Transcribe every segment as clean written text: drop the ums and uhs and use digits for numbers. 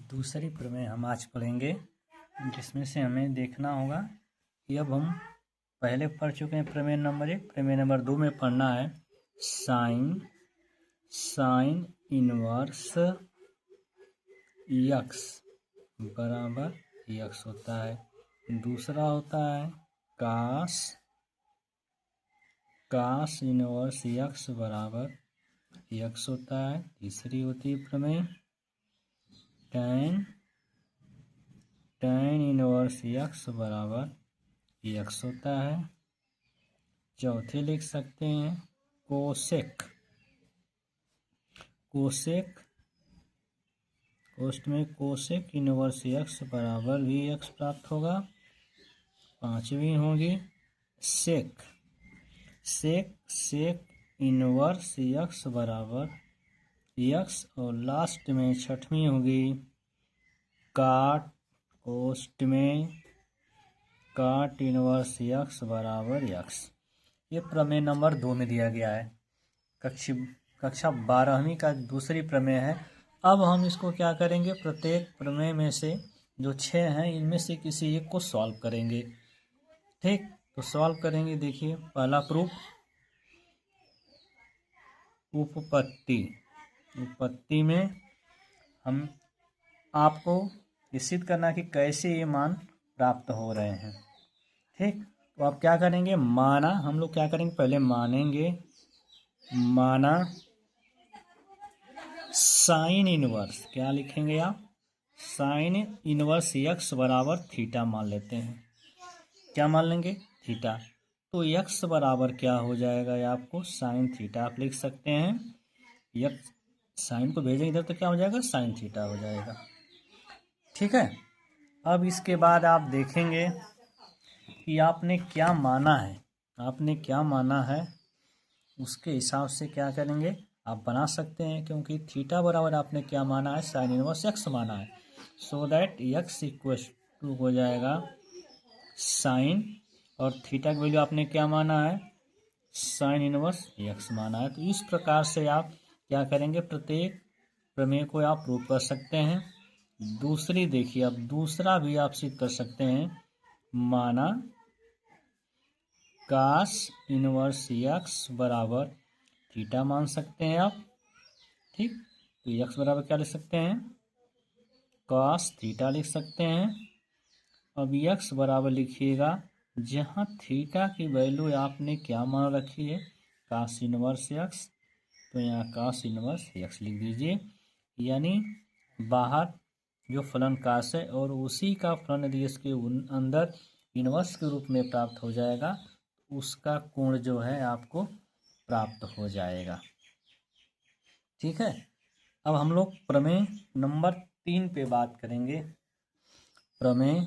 दूसरी प्रमेय हम आज पढ़ेंगे, जिसमें से हमें देखना होगा कि अब हम पहले पढ़ चुके हैं प्रमेय नंबर 1। प्रमेय नंबर 2 में पढ़ना है साइन इनवर्स यक्स बराबर यक्स होता है। दूसरा होता है कास इनवर्स यक्स बराबर यक्स होता है। तीसरी होती है प्रमेय tan इनवर्स यक्स बराबर यक्स होता है। चौथे लिख सकते हैं कोसेक इनवर्स यक्स बराबर भी यक्स प्राप्त होगा। पांचवी होगी सेक इनवर्स यक्स बराबर यक्स। और लास्ट में छठवीं होगी काट इनवर्स यक्स बराबर यक्स। ये प्रमेय नंबर 2 में दिया गया है। कक्षा 12वीं का दूसरी प्रमेय है। अब हम इसको क्या करेंगे, प्रत्येक प्रमेय में से जो 6 हैं इनमें से किसी एक को सॉल्व करेंगे। ठीक, तो सॉल्व करेंगे। देखिए, पहला प्रूफ उपपत्ति में हम आपको निश्चित करना कि कैसे ये मान प्राप्त हो रहे हैं। ठीक, तो आप क्या करेंगे, हम लोग क्या करेंगे, पहले माना साइन इनवर्स, क्या लिखेंगे आप, साइन इनवर्स यक्स बराबर थीटा मान लेते हैं। क्या मान लेंगे, थीटा। तो यक्स बराबर क्या हो जाएगा, आपको साइन थीटा आप लिख सकते हैं। यक्स साइन को भेजेंगे इधर तो क्या हो जाएगा, साइन थीटा हो जाएगा। ठीक है। अब इसके बाद आप देखेंगे कि आपने क्या माना है, उसके हिसाब से क्या करेंगे आप बना सकते हैं। क्योंकि थीटा बराबर आपने क्या माना है, साइन इनवर्स एक्स माना है। So that x equal to हो जाएगा साइन, और थीटा की वैल्यू आपने क्या माना है, साइन इनवर्स एक्स माना है। तो इस प्रकार से आप क्या करेंगे, प्रत्येक प्रमेय को आप प्रूव कर सकते हैं। दूसरी देखिए, अब दूसरा भी आप सिद्ध कर सकते हैं। माना कास इनवर्स यक्स बराबर थीटा मान सकते हैं आप। ठीक, तो यक्स बराबर क्या लिख सकते हैं, कास थीटा लिख सकते हैं। अब यक्स बराबर लिखिएगा, जहाँ थीटा की वैल्यू आपने क्या मान रखी है, कास इनवर्स यक्स, तो यहाँ कास इनवर्स यक्स लिख दीजिए। यानी बाहर जो फलन कास है और उसी का फलन यदि इसके अंदर इनवर्स के रूप में प्राप्त हो जाएगा, उसका कोण जो है आपको प्राप्त हो जाएगा। ठीक है। अब हम लोग प्रमेय नंबर 3 पे बात करेंगे। प्रमेय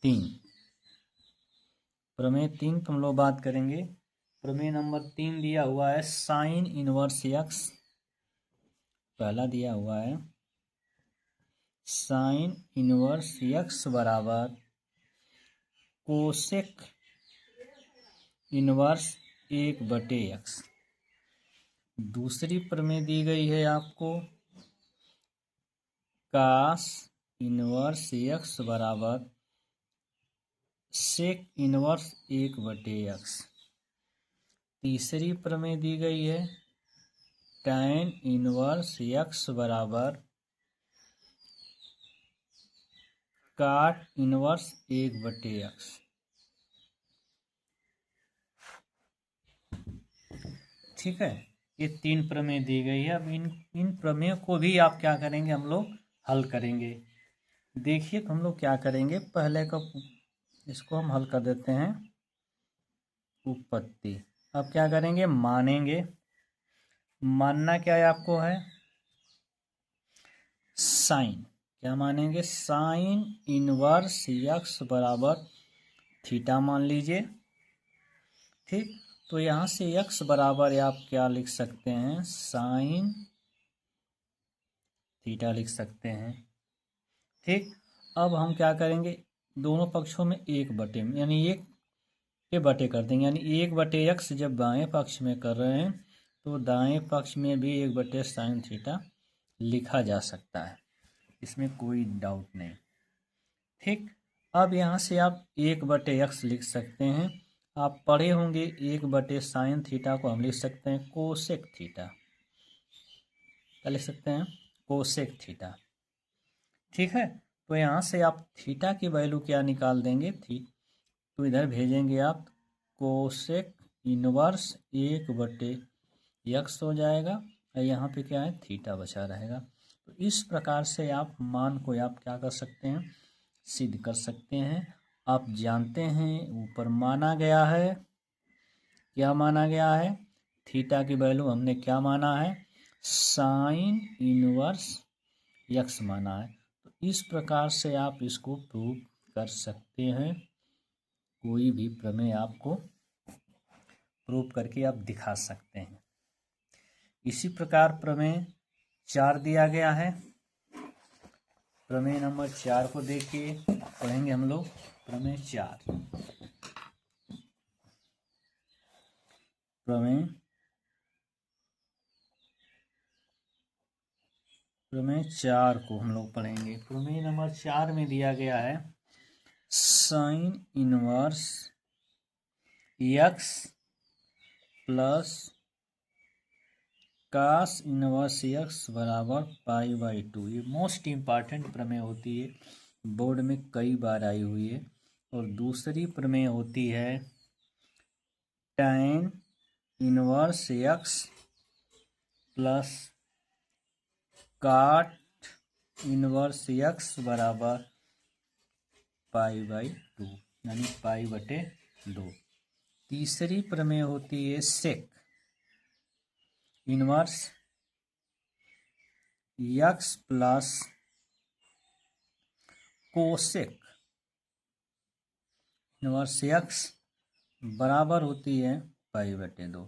3 पे हम लोग बात करेंगे। प्रमेय नंबर 3 दिया हुआ है साइन इनवर्स यक्स। पहला दिया हुआ है साइन इनवर्स यक्स बराबर कोसेक इनवर्स 1/x। दूसरी प्रमेय दी गई है आपको कास इनवर्स यक्स बराबर सेक इनवर्स 1/x। तीसरी प्रमेय दी गई है tan इनवर्स यक्स बराबर काट इनवर्स 1/x। ठीक है, ये 3 प्रमेय दी गई है। अब इन प्रमेयों को भी आप क्या करेंगे, हम लोग हल करेंगे। देखिए, तो हम लोग क्या करेंगे, पहले का इसको हम हल कर देते हैं उपपत्ति। अब क्या करेंगे, मानना क्या है आपको है, साइन, क्या मानेंगे, साइन इनवर्स यक्स बराबर थीटा मान लीजिए। ठीक, तो यहाँ से यक्स बराबर आप क्या लिख सकते हैं, साइन थीटा लिख सकते हैं। ठीक, अब हम क्या करेंगे, दोनों पक्षों में 1/, यानी 1 के बटे कर देंगे। यानी 1/x जब बाएं पक्ष में कर रहे हैं तो दाएं पक्ष में भी 1/sin थीटा लिखा जा सकता है, इसमें कोई डाउट नहीं। ठीक, अब यहाँ से आप 1/x लिख सकते हैं। आप पढ़े होंगे 1/sin थीटा को हम लिख सकते हैं कोसेक थीटा। क्या लिख सकते हैं? Cosec theta. ठीक है, तो यहाँ से आप थीटा की वैल्यू क्या निकाल देंगे? तो इधर भेजेंगे आप कोसेक इनवर्स 1/x हो जाएगा, और यहाँ पे क्या है? थीटा बचा रहेगा। तो इस प्रकार से आप मान को आप क्या कर सकते हैं? सिद्ध कर सकते हैं। आप जानते हैं ऊपर माना गया है, क्या माना गया है? थीटा की वैल्यू हमने क्या माना है? साइन इनवर्स यक्स माना है। तो इस प्रकार से आप इसको प्रूव कर सकते हैं। कोई भी प्रमेय आपको प्रूव करके आप दिखा सकते हैं। इसी प्रकार प्रमेय 4 दिया गया है। प्रमेय नंबर 4 को देखिए, पढ़ेंगे हम लोग। प्रमेय 4, प्रमेय 4 को हम लोग पढ़ेंगे। प्रमेय नंबर 4 में दिया गया है sine inverse x plus cos inverse x बराबर π/2। ये मोस्ट इम्पॉर्टेंट प्रमेय होती है, बोर्ड में कई बार आई हुई है। और दूसरी प्रमेय होती है tan inverse x plus cot inverse x बराबर π/2, यानी π/2। तीसरी प्रमेय होती है sec inverse x plus cosec inverse x बराबर होती है π/2।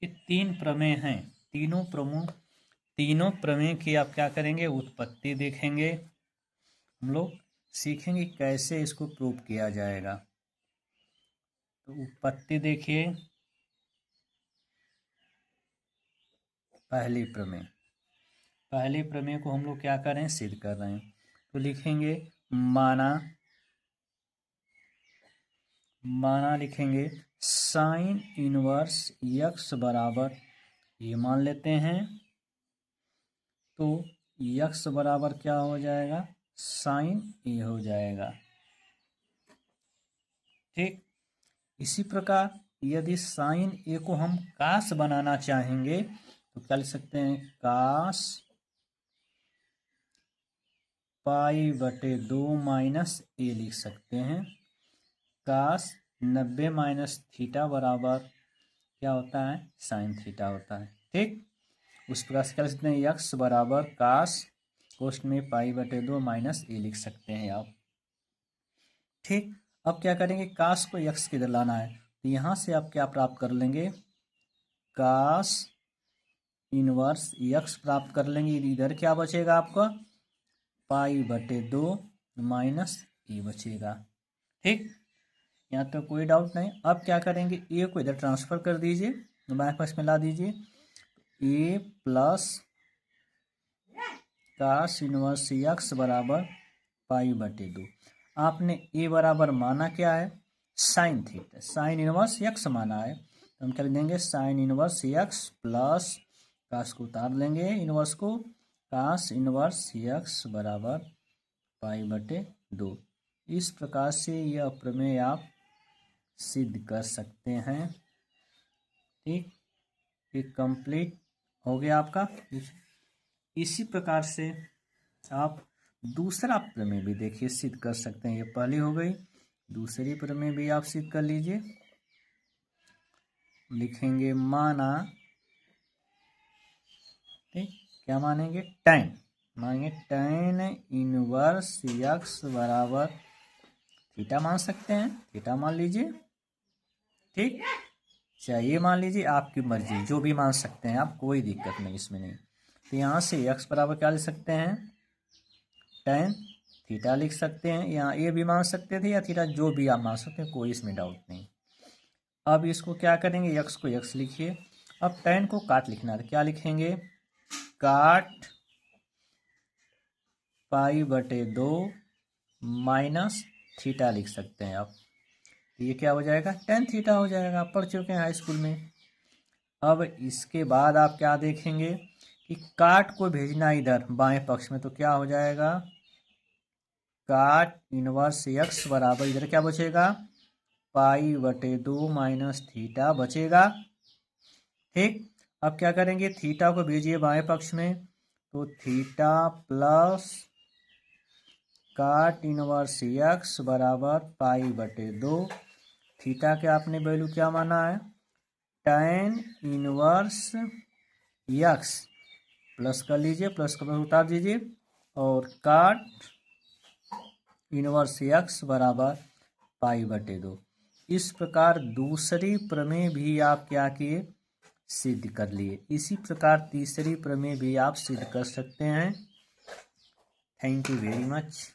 ये 3 प्रमेय हैं। तीनों प्रमेय की आप क्या करेंगे? उत्पत्ति देखेंगे। हम लोग सीखेंगे कैसे इसको प्रूव किया जाएगा। तो उत्पत्ति देखिए, पहली प्रमेय को हम लोग क्या करें? सिद्ध कर रहे हैं। तो लिखेंगे माना लिखेंगे साइन इनवर्स यक्स बराबर, ये मान लेते हैं, तो यक्स बराबर क्या हो जाएगा? साइन ए हो जाएगा। ठीक, इसी प्रकार यदि साइन ए को हम कास बनाना चाहेंगे तो क्या लिख सकते हैं? कास π/2 माइनस ए लिख सकते हैं। कास 90 माइनस थीटा बराबर क्या होता है? साइन थीटा होता है। ठीक, उस प्रकार से क्या लिख सकते हैं? यक्स बराबर कास कोष्ठ में π/2 माइनस ए लिख सकते हैं आप। ठीक, अब क्या करेंगे? कास को यक्स की इधर लाना है, तो यहाँ से आप क्या प्राप्त कर लेंगे? कास इनवर्स यक्स प्राप्त कर लेंगे। इधर क्या बचेगा आपका? π/2 माइनस ए बचेगा। ठीक, यहाँ तो कोई डाउट नहीं। अब क्या करेंगे? ए को इधर ट्रांसफर कर दीजिए, बाएं पक्ष में ला दीजिए। A plus cos inverse x बराबर π/2। आपने ए बराबर माना क्या है? Sine theta, sine inverse x माना है। तो हम कर देंगे sine inverse x plus cos को उतार लेंगे इनवर्स को, कास इनवर्स यक्स बराबर π/2। इस प्रकार से यह प्रमेय आप सिद्ध कर सकते हैं। ठीक, ये कंप्लीट हो गया आपका। इसी प्रकार से आप दूसरा प्रमेय भी देखिए सिद्ध कर सकते हैं। ये पहली हो गई, दूसरी प्रमेय भी आप सिद्ध कर लीजिए। लिखेंगे माना, ठीक, क्या मानेंगे? मानेंगे tan इनवर्स यक्स बराबर थीटा मान सकते हैं, थीटा मान लीजिए। ठीक, चाहिए मान लीजिए, आपकी मर्जी, जो भी मान सकते हैं आप, कोई दिक्कत नहीं इसमें नहीं। तो यहाँ से यक्स बराबर क्या लिख सकते हैं? tan थीटा लिख सकते हैं। यहाँ ए भी मान सकते थे या थीटा, जो भी आप मान सकते हैं, कोई इसमें डाउट नहीं। अब इसको क्या करेंगे? यक्स को यक्स लिखिए। अब tan को काट लिखना है, क्या लिखेंगे? काट π/2 माइनस थीटा लिख सकते हैं आप। ये क्या हो जाएगा, tan थीटा हो जाएगा। आप पढ़ चुके हैं हाई स्कूल में। अब इसके बाद आप क्या देखेंगे कि काट को भेजना इधर बाएं पक्ष में, तो क्या हो जाएगा, काट इनवर्स x बराबर इधर क्या बचेगा, π/2 माइनस थीटा बचेगा। ठीक, अब क्या करेंगे, थीटा को भेजिए बाएं पक्ष में, तो theta plus cot inverse x बराबर π/2। थीटा के आपने वैल्यू क्या माना है, tan इनवर्स x, प्लस कर लीजिए, प्लस का उतार दीजिए, और काट इनवर्स x बराबर π/2। इस प्रकार दूसरी प्रमेय भी आप क्या किए, सिद्ध कर लिए। इसी प्रकार तीसरी प्रमेय भी आप सिद्ध कर सकते हैं। Thank you very much.